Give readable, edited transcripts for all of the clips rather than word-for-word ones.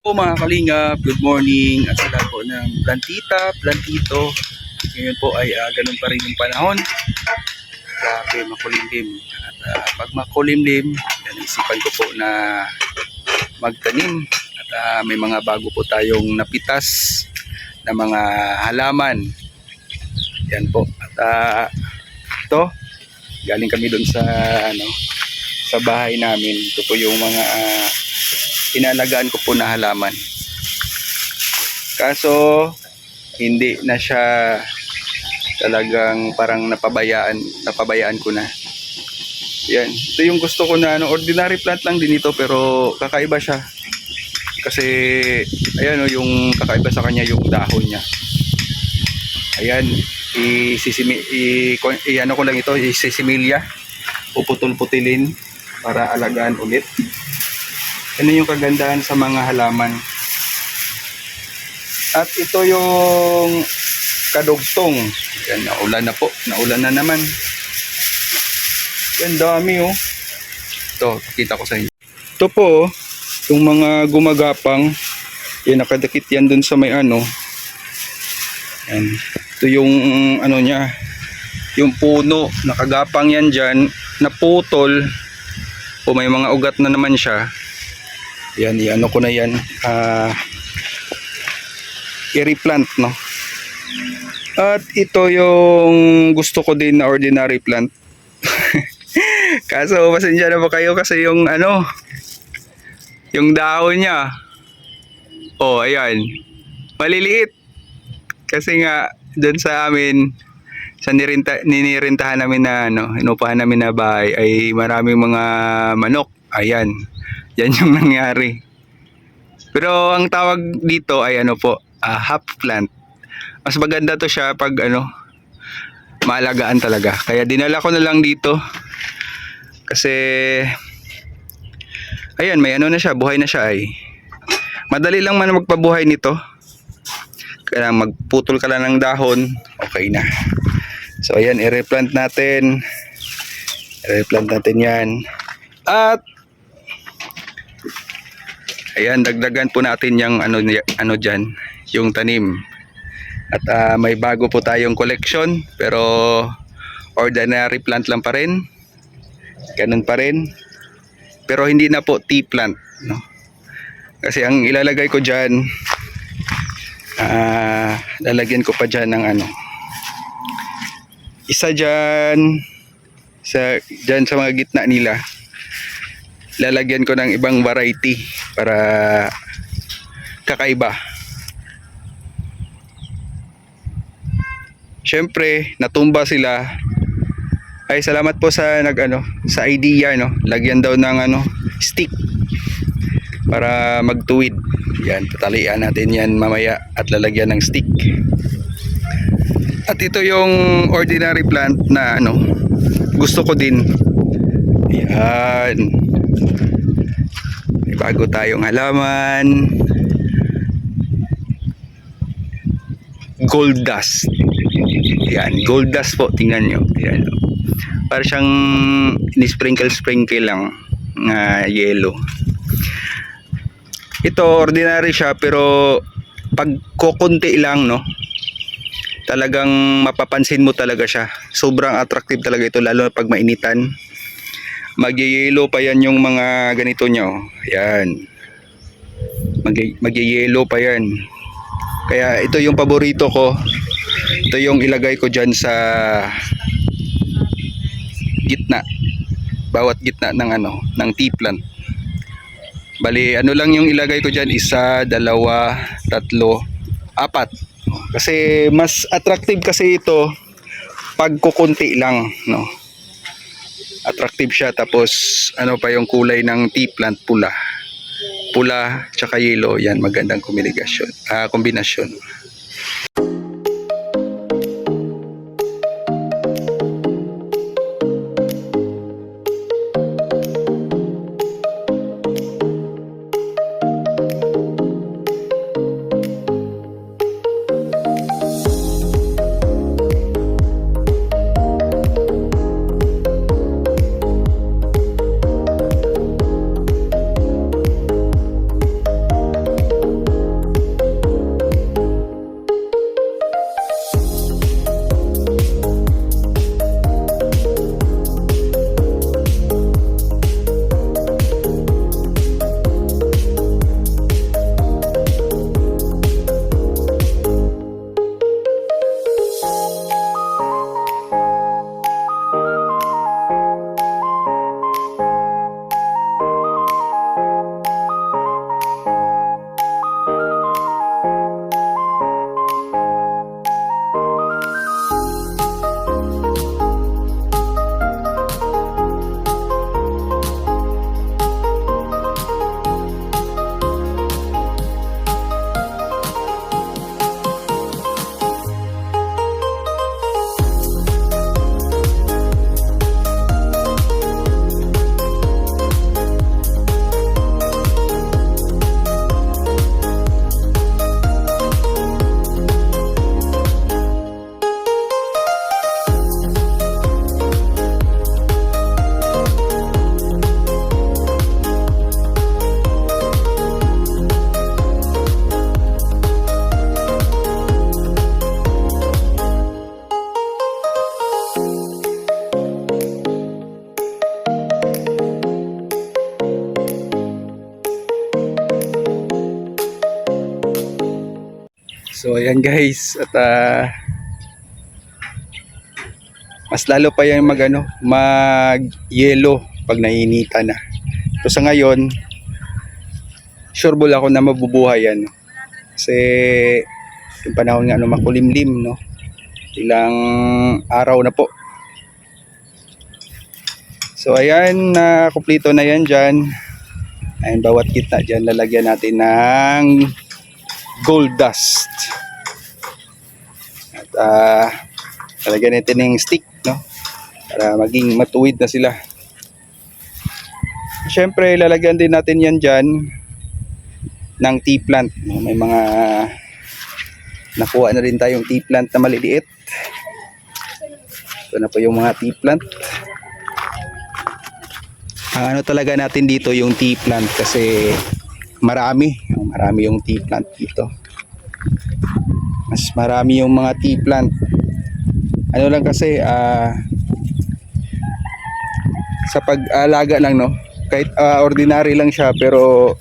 Po mga kalingap, good morning at sa lahat po ng plantito. Ngayon po ay ganun pa rin yung panahon. Grabe, makulimlim. At pag makulimlim, isipan ko po na magtanim. At may mga bago po tayong napitas na mga halaman. Yan po. At ito, galing kami doon sa sa bahay namin. Ito po yung mga inalagaan ko po na halaman. Kaso hindi na siya talagang parang napabayaan ko na. Yan. Ito yung gusto ko na ordinary plant lang din ito pero kakaiba siya. Kasi ayan yung kakaiba sa kanya yung dahon niya. Ayan, ano ko lang ito, isisimilya. Puputol-putilin para alagaan ulit. Ano yung kagandahan sa mga halaman. At ito yung kadugtong. Yan, naulan na po. Naulan na naman. Yan, dami oh. Ito, pakita ko sa inyo. Ito po, yung mga gumagapang. Yan, nakadikit yan dun sa may ano. Yan. Ito yung ano niya. Yung puno. Nakagapang yan dyan. Naputol. O may mga ugat na naman siya. Yan, i-ano ko na yan, i-replant, no? At ito yung gusto ko din na ordinary plant. Kaso, pasensya na po kayo kasi yung yung dahon niya. Oh, ayan. Maliliit. Kasi nga, dun sa amin, sa ninirintahan namin na, inupahan namin na bahay, ay maraming mga manok. Ayan. Yan yung nangyari. Pero ang tawag dito ay half plant. Mas maganda to siya pag maalagaan talaga. Kaya dinala ko na lang dito. Kasi ayan, may na siya, buhay na siya ay. Madali lang man magpabuhay nito. Kaya magputol ka lang ng dahon, okay na. So ayan, i-replant natin. I-replant natin yan. At ayan, dagdagan po natin yung dyan, yung tanim. At may bago po tayong collection, pero ordinary plant lang pa rin. Ganun pa rin. Pero hindi na po tea plant, no? Kasi ang ilalagay ko dyan, lalagyan ko pa dyan ng isa dyan, dyan sa mga gitna nila. Lalagyan ko ng ibang variety para kakaiba. Syempre, natumba sila. Ay, salamat po sa sa idea, Lagyan daw ng stick para magtuwid. Yan, tatalian natin yan mamaya at lalagyan ng stick. At ito yung ordinary plant na gusto ko din. Yan. May bago tayong halaman. Gold dust. Yan, gold dust po, tingnan nyo. Yan. Para siyang ni-sprinkle lang na yellow. Ito ordinary siya pero pag kukunti lang, talagang mapapansin mo talaga siya. Sobrang attractive talaga ito, lalo na pag mainitan. Mag-yellow pa yan yung mga ganito niya, oh. Yan. Mag-yellow pa yan. Kaya ito yung paborito ko. Ito yung ilagay ko dyan sa gitna. Bawat gitna ng tea plant. Bali, lang yung ilagay ko dyan? 1, 2, 3, 4. Kasi mas attractive kasi ito pag kukunti lang, Attractive siya, tapos pa yung kulay ng tea plant, pula tsaka yellow. Yan, magandang kombinasyon. So ayan guys, at mas lalo pa yan mag-yelo pag nainitan na. So sa ngayon, sure ball ako na mabubuhay yan. Kasi yung panahon nga makulimlim, no? Ilang araw na po. So ayan, kumpleto na yan dyan. Ayan, bawat kita dyan lalagyan natin ng gold dust. At lalagyan natin ng stick, no? Para maging matuwid na sila. Siyempre lalagyan din natin yan dyan ng tea plant, no? May mga nakuha na rin tayong tea plant na maliliit. Ito na po yung mga tea plant. Ano talaga natin dito yung tea plant kasi marami yung tea plant dito. Mas marami yung mga tea plant. Ano lang kasi sa pag-alaga lang, no, kahit ordinary lang siya pero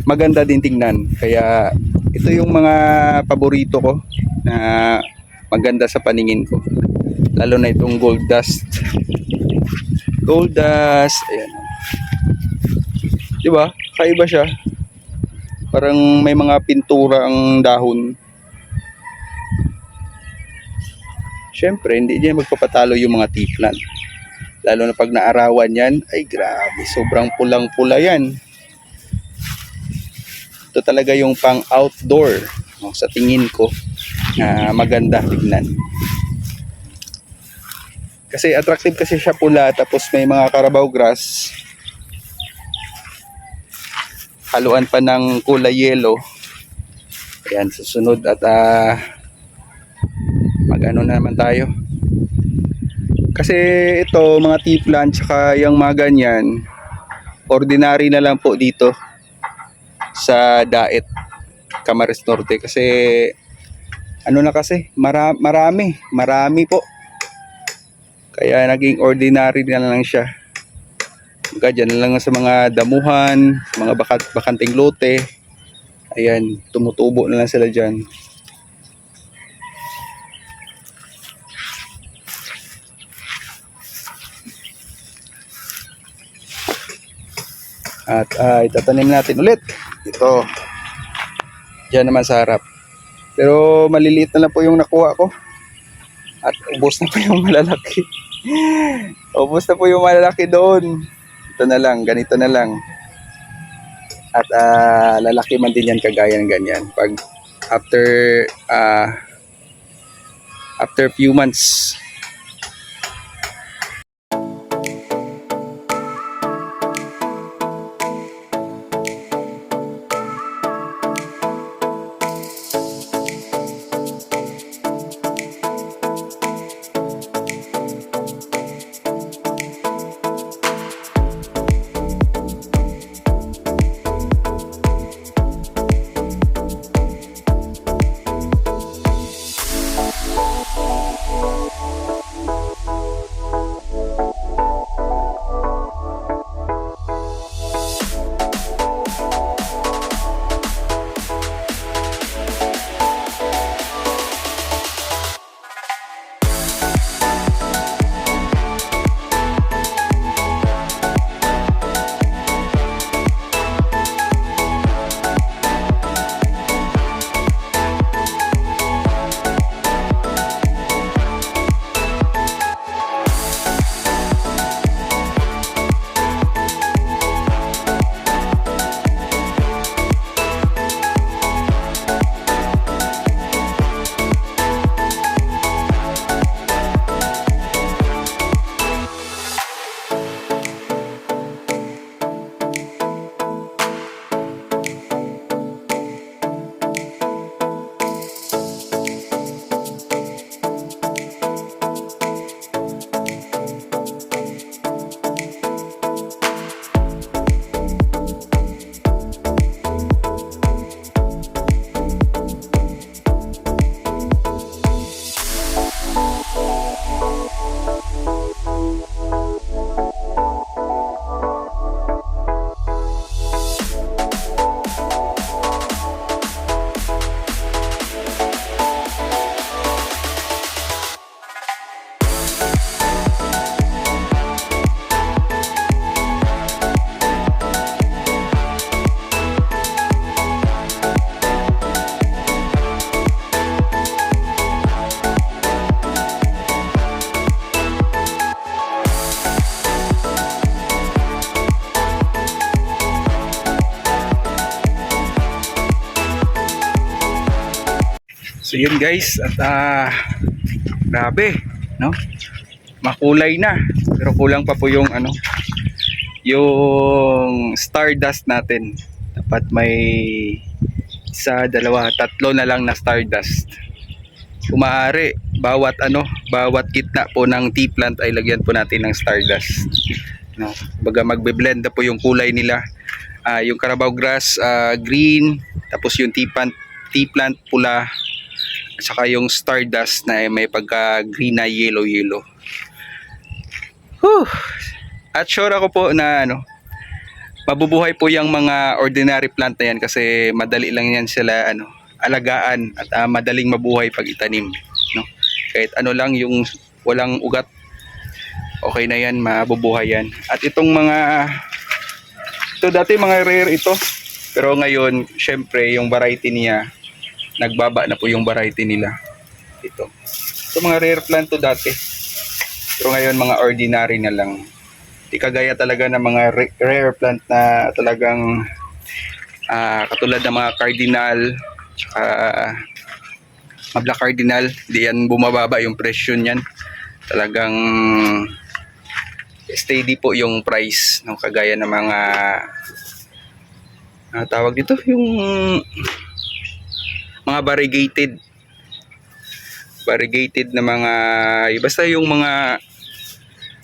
maganda din tingnan. Kaya ito yung mga paborito ko na maganda sa paningin ko, lalo na itong gold dust. Gold dust, ayan, diba, kaiba siya, parang may mga pintura ang dahon. Syempre hindi niya magpapatalo yung mga tea plant, lalo na pag naarawan yan. Ay grabe, sobrang pulang pula yan. Ito talaga yung pang outdoor, no, sa tingin ko na maganda tignan. Kasi attractive kasi siya pula, tapos may mga Carabao grass. Haluan pa ng kulay yellow. Ayan, susunod at mag-ano na naman tayo. Kasi ito, mga tea plant, saka yung mga ganyan, ordinary na lang po dito sa Daet, Camarines Norte. Kasi ano na kasi, marami po. Kaya naging ordinary na lang siya. Kaya dyan na lang sa mga damuhan, mga bakanting lote. Ayan, tumutubo na lang sila dyan. At itatanim natin ulit ito diyan naman sa harap, pero maliliit na lang po yung nakuha ko at ubos na po yung malalaki. Ubos na po yung malalaki doon. Ito na lang, ganito na lang. At lalaki man din yan kagaya ng ganyan pag after few months. So yun guys, at grabe, no? Makulay na, pero kulang pa po yung ano, yung stardust natin. Dapat may isa, dalawa, tatlo na lang na stardust. Kung maaari, bawat ano, bawat gitna po ng tea plant ay lagyan po natin ng stardust. No, baga magbe-blend na po yung kulay nila. Yung Carabao grass green, tapos yung tea plant pula, at saka yung stardust na may pagka green na yellow. Whew. At sure ako po na ano, mabubuhay po yung mga ordinary plant na yan kasi madali lang yan sila ano, alagaan at madaling mabuhay pag itanim, no? Kahit ano lang yung walang ugat, okay na yan, mabubuhay yan. At itong mga ito dati mga rare ito, pero ngayon syempre yung variety niya nagbaba na po yung variety nila. Ito mga rare plant to dati, pero ngayon mga ordinary na lang. Di kagaya talaga ng mga rare plant na talagang katulad ng mga cardinal tsaka mga cardinal, di yan bumababa yung presyo niyan. Talagang steady po yung price, no? Kagaya ng mga tawag dito, yung mga variegated na mga, basta yung mga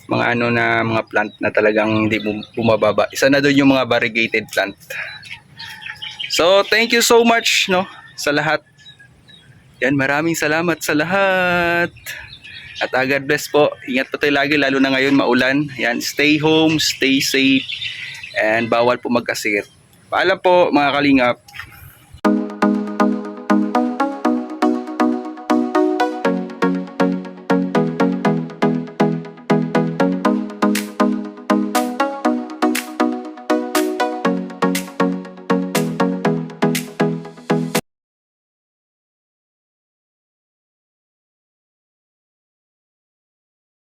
ano na mga plant na talagang hindi bumababa. Isa na doon yung mga variegated plant. So thank you so much, no, sa lahat. Yan, maraming salamat sa lahat. At God bless po. Ingat po tayo lagi, lalo na ngayon maulan. Yan, stay home, stay safe, and bawal po magkasakit. Paalam po mga kalingap.